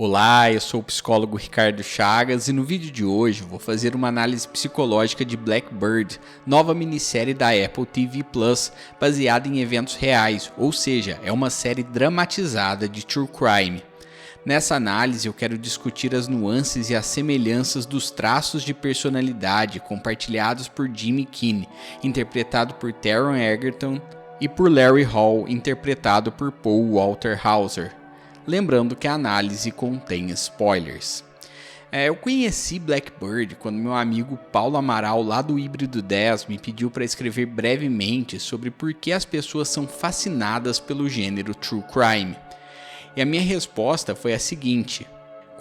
Olá, eu sou o psicólogo Ricardo Chagas e no vídeo de hoje vou fazer uma análise psicológica de Blackbird, nova minissérie da Apple TV+, baseada em eventos reais, ou seja, é uma série dramatizada de true crime. Nessa análise eu quero discutir as nuances e as semelhanças dos traços de personalidade compartilhados por Jimmy Keane, interpretado por Taron Egerton, e por Larry Hall, interpretado por Paul Walter Hauser. Lembrando que a análise contém spoilers. Eu conheci Blackbird quando meu amigo Paulo Amaral, lá do Híbrido 10, me pediu para escrever brevemente sobre por que as pessoas são fascinadas pelo gênero true crime. E a minha resposta foi a seguinte: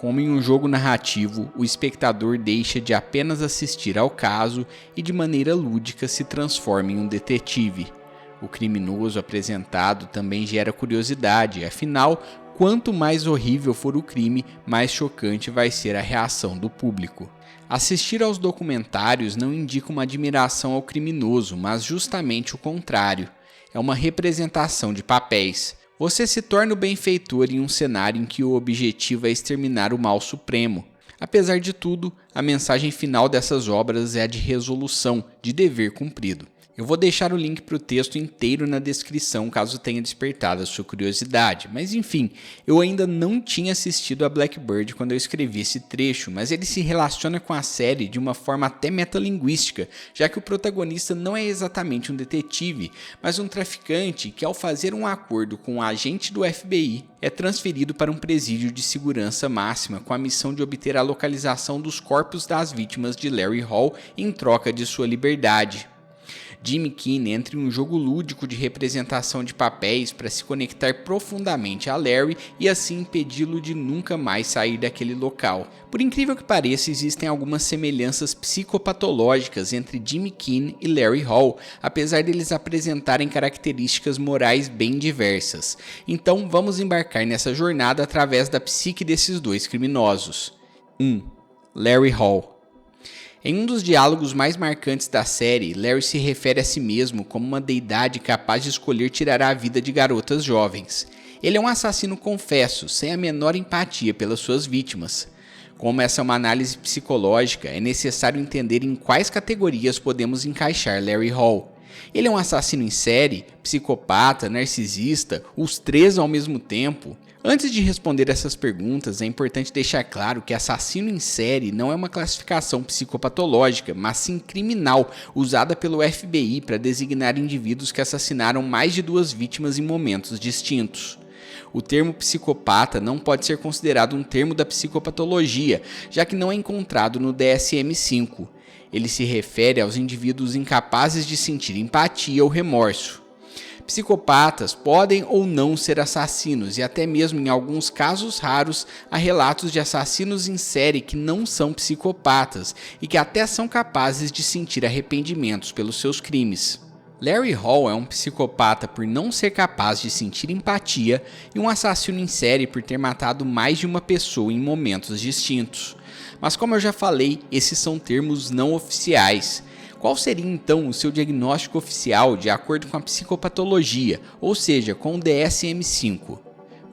como em um jogo narrativo, o espectador deixa de apenas assistir ao caso e de maneira lúdica se transforma em um detetive. O criminoso apresentado também gera curiosidade, afinal, quanto mais horrível for o crime, mais chocante vai ser a reação do público. Assistir aos documentários não indica uma admiração ao criminoso, mas justamente o contrário. É uma representação de papéis. Você se torna o benfeitor em um cenário em que o objetivo é exterminar o mal supremo. Apesar de tudo, a mensagem final dessas obras é a de resolução, de dever cumprido. Eu vou deixar o link para o texto inteiro na descrição caso tenha despertado a sua curiosidade, mas enfim, eu ainda não tinha assistido a Blackbird quando eu escrevi esse trecho, mas ele se relaciona com a série de uma forma até metalinguística, já que o protagonista não é exatamente um detetive, mas um traficante que, ao fazer um acordo com um agente do FBI, é transferido para um presídio de segurança máxima com a missão de obter a localização dos corpos das vítimas de Larry Hall em troca de sua liberdade. Jimmy Keane entra em um jogo lúdico de representação de papéis para se conectar profundamente a Larry e assim impedi-lo de nunca mais sair daquele local. Por incrível que pareça, existem algumas semelhanças psicopatológicas entre Jimmy Keane e Larry Hall, apesar deles apresentarem características morais bem diversas. Então vamos embarcar nessa jornada através da psique desses dois criminosos. 1. Larry Hall. Em um dos diálogos mais marcantes da série, Larry se refere a si mesmo como uma deidade capaz de escolher tirar a vida de garotas jovens. Ele é um assassino confesso, sem a menor empatia pelas suas vítimas. Como essa é uma análise psicológica, é necessário entender em quais categorias podemos encaixar Larry Hall. Ele é um assassino em série, psicopata, narcisista, os três ao mesmo tempo? Antes de responder essas perguntas, é importante deixar claro que assassino em série não é uma classificação psicopatológica, mas sim criminal, usada pelo FBI para designar indivíduos que assassinaram mais de 2 vítimas em momentos distintos. O termo psicopata não pode ser considerado um termo da psicopatologia, já que não é encontrado no DSM-5. Ele se refere aos indivíduos incapazes de sentir empatia ou remorso. Psicopatas podem ou não ser assassinos e até mesmo em alguns casos raros há relatos de assassinos em série que não são psicopatas e que até são capazes de sentir arrependimentos pelos seus crimes. Larry Hall é um psicopata por não ser capaz de sentir empatia e um assassino em série por ter matado mais de uma pessoa em momentos distintos. Mas como eu já falei, esses são termos não oficiais. Qual seria então o seu diagnóstico oficial de acordo com a psicopatologia, ou seja, com o DSM-5?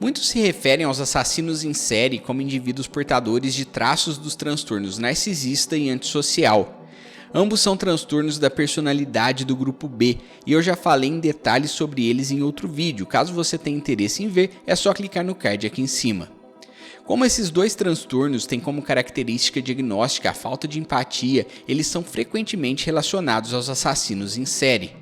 Muitos se referem aos assassinos em série como indivíduos portadores de traços dos transtornos narcisista e antissocial. Ambos são transtornos da personalidade do grupo B, e eu já falei em detalhes sobre eles em outro vídeo. Caso você tenha interesse em ver, é só clicar no card aqui em cima. Como esses dois transtornos têm como característica diagnóstica a falta de empatia, eles são frequentemente relacionados aos assassinos em série.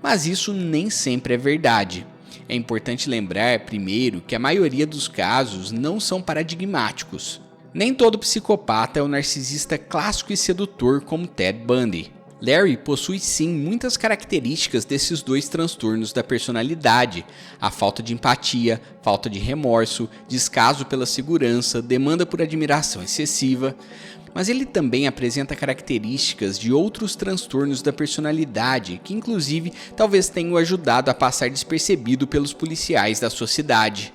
Mas isso nem sempre é verdade. É importante lembrar, primeiro, que a maioria dos casos não são paradigmáticos. Nem todo psicopata é um narcisista clássico e sedutor como Ted Bundy. Larry possui sim muitas características desses dois transtornos da personalidade: a falta de empatia, falta de remorso, descaso pela segurança, demanda por admiração excessiva. Mas ele também apresenta características de outros transtornos da personalidade que inclusive talvez tenham ajudado a passar despercebido pelos policiais da sua cidade.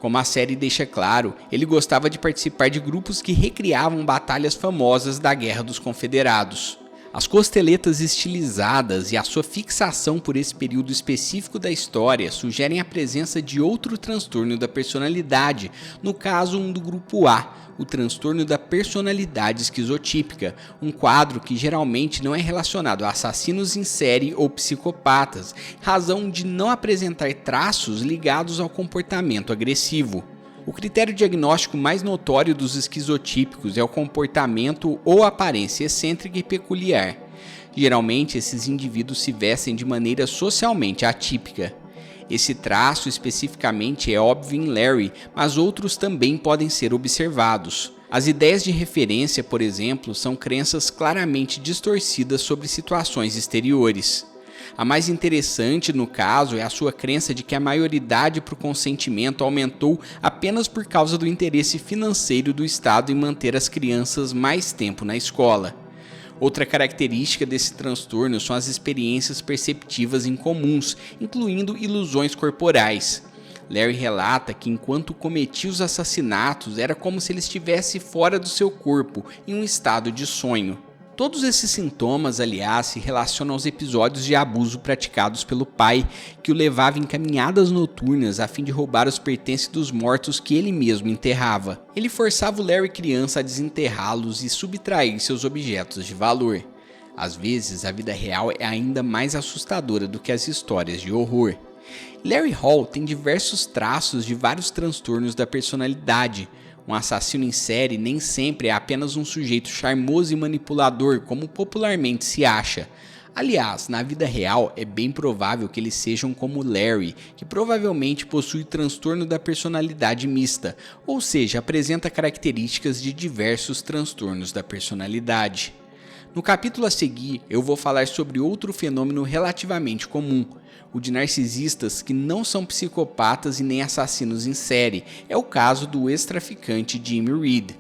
Como a série deixa claro, ele gostava de participar de grupos que recriavam batalhas famosas da Guerra dos Confederados. As costeletas estilizadas e a sua fixação por esse período específico da história sugerem a presença de outro transtorno da personalidade, no caso um do grupo A, o transtorno da personalidade esquizotípica, um quadro que geralmente não é relacionado a assassinos em série ou psicopatas, razão de não apresentar traços ligados ao comportamento agressivo. O critério diagnóstico mais notório dos esquizotípicos é o comportamento ou aparência excêntrica e peculiar. Geralmente, esses indivíduos se vestem de maneira socialmente atípica. Esse traço especificamente é óbvio em Larry, mas outros também podem ser observados. As ideias de referência, por exemplo, são crenças claramente distorcidas sobre situações exteriores. A mais interessante no caso é a sua crença de que a maioridade para o consentimento aumentou apenas por causa do interesse financeiro do Estado em manter as crianças mais tempo na escola. Outra característica desse transtorno são as experiências perceptivas incomuns, incluindo ilusões corporais. Larry relata que enquanto cometia os assassinatos era como se ele estivesse fora do seu corpo, em um estado de sonho. Todos esses sintomas, aliás, se relacionam aos episódios de abuso praticados pelo pai, que o levava em caminhadas noturnas a fim de roubar os pertences dos mortos que ele mesmo enterrava. Ele forçava o Larry criança a desenterrá-los e subtrair seus objetos de valor. Às vezes, a vida real é ainda mais assustadora do que as histórias de horror. Larry Hall tem diversos traços de vários transtornos da personalidade. Um assassino em série nem sempre é apenas um sujeito charmoso e manipulador, como popularmente se acha. Aliás, na vida real é bem provável que eles sejam como Larry, que provavelmente possui transtorno da personalidade mista, ou seja, apresenta características de diversos transtornos da personalidade. No capítulo a seguir, eu vou falar sobre outro fenômeno relativamente comum, o de narcisistas que não são psicopatas e nem assassinos em série. É o caso do ex-traficante Jimmy Reed.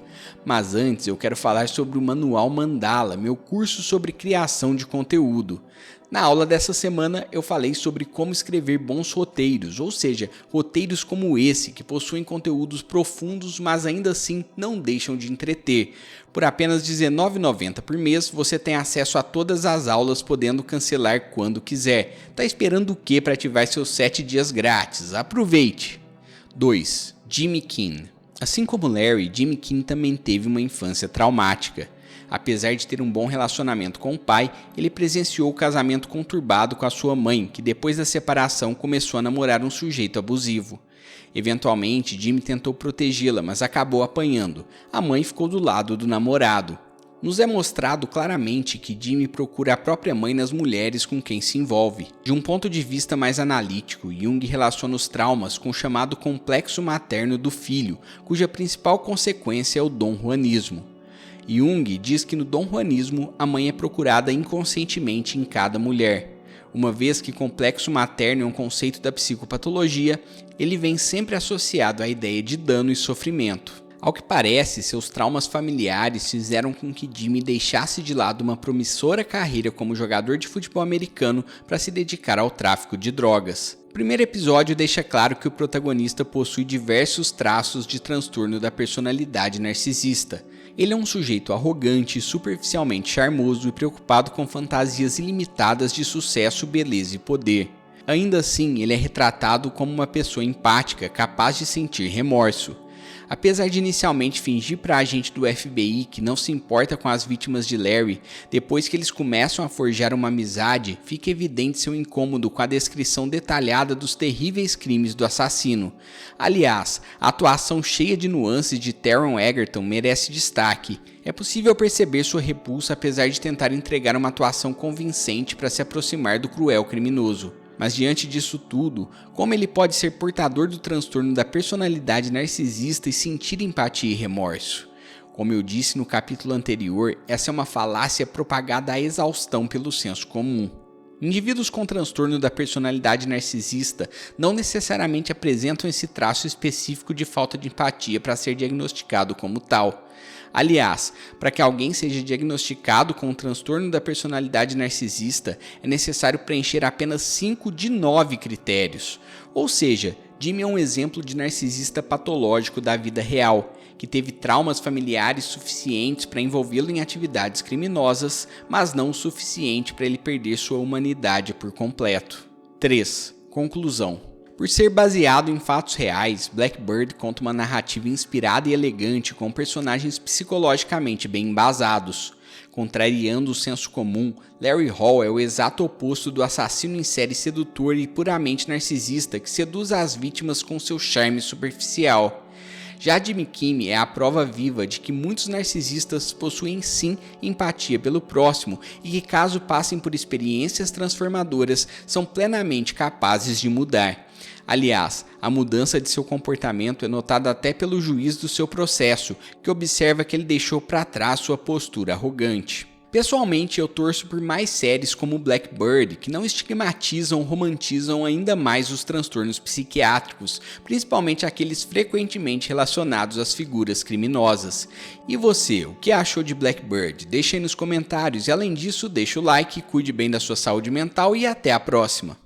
Mas antes eu quero falar sobre o Manual Mandala, meu curso sobre criação de conteúdo. Na aula dessa semana eu falei sobre como escrever bons roteiros, ou seja, roteiros como esse, que possuem conteúdos profundos, mas ainda assim não deixam de entreter. Por apenas R$ 19,90 por mês, você tem acesso a todas as aulas, podendo cancelar quando quiser. Tá esperando o que para ativar seus 7 dias grátis? Aproveite! 2. Jimmy Keane. Assim como Larry, Jimmy Keane também teve uma infância traumática. Apesar de ter um bom relacionamento com o pai, ele presenciou o casamento conturbado com a sua mãe, que depois da separação começou a namorar um sujeito abusivo. Eventualmente, Jimmy tentou protegê-la, mas acabou apanhando. A mãe ficou do lado do namorado. Nos é mostrado claramente que Jimmy procura a própria mãe nas mulheres com quem se envolve. De um ponto de vista mais analítico, Jung relaciona os traumas com o chamado complexo materno do filho, cuja principal consequência é o Dom Juanismo. Jung diz que no Dom Juanismo a mãe é procurada inconscientemente em cada mulher. Uma vez que complexo materno é um conceito da psicopatologia, ele vem sempre associado à ideia de dano e sofrimento. Ao que parece, seus traumas familiares fizeram com que Jimmy deixasse de lado uma promissora carreira como jogador de futebol americano para se dedicar ao tráfico de drogas. O primeiro episódio deixa claro que o protagonista possui diversos traços de transtorno da personalidade narcisista. Ele é um sujeito arrogante, superficialmente charmoso e preocupado com fantasias ilimitadas de sucesso, beleza e poder. Ainda assim, ele é retratado como uma pessoa empática, capaz de sentir remorso. Apesar de inicialmente fingir para agente do FBI que não se importa com as vítimas de Larry, depois que eles começam a forjar uma amizade, fica evidente seu incômodo com a descrição detalhada dos terríveis crimes do assassino. Aliás, a atuação cheia de nuances de Taron Egerton merece destaque. É possível perceber sua repulsa apesar de tentar entregar uma atuação convincente para se aproximar do cruel criminoso. Mas diante disso tudo, como ele pode ser portador do transtorno da personalidade narcisista e sentir empatia e remorso? Como eu disse no capítulo anterior, essa é uma falácia propagada à exaustão pelo senso comum. Indivíduos com transtorno da personalidade narcisista não necessariamente apresentam esse traço específico de falta de empatia para ser diagnosticado como tal. Aliás, para que alguém seja diagnosticado com o transtorno da personalidade narcisista, é necessário preencher apenas 5 de 9 critérios. Ou seja, Jimmy é um exemplo de narcisista patológico da vida real. que teve traumas familiares suficientes para envolvê-lo em atividades criminosas, mas não o suficiente para ele perder sua humanidade por completo. 3. Conclusão. Por ser baseado em fatos reais, Blackbird conta uma narrativa inspirada e elegante com personagens psicologicamente bem embasados. Contrariando o senso comum, Larry Hall é o exato oposto do assassino em série sedutor e puramente narcisista que seduz as vítimas com seu charme superficial. Já Jimmy Kimmel é a prova viva de que muitos narcisistas possuem sim empatia pelo próximo e que, caso passem por experiências transformadoras, são plenamente capazes de mudar. Aliás, a mudança de seu comportamento é notada até pelo juiz do seu processo, que observa que ele deixou para trás sua postura arrogante. Pessoalmente, eu torço por mais séries como Blackbird, que não estigmatizam ou romantizam ainda mais os transtornos psiquiátricos, principalmente aqueles frequentemente relacionados às figuras criminosas. E você, o que achou de Blackbird? Deixe aí nos comentários e além disso, deixa o like, cuide bem da sua saúde mental e até a próxima!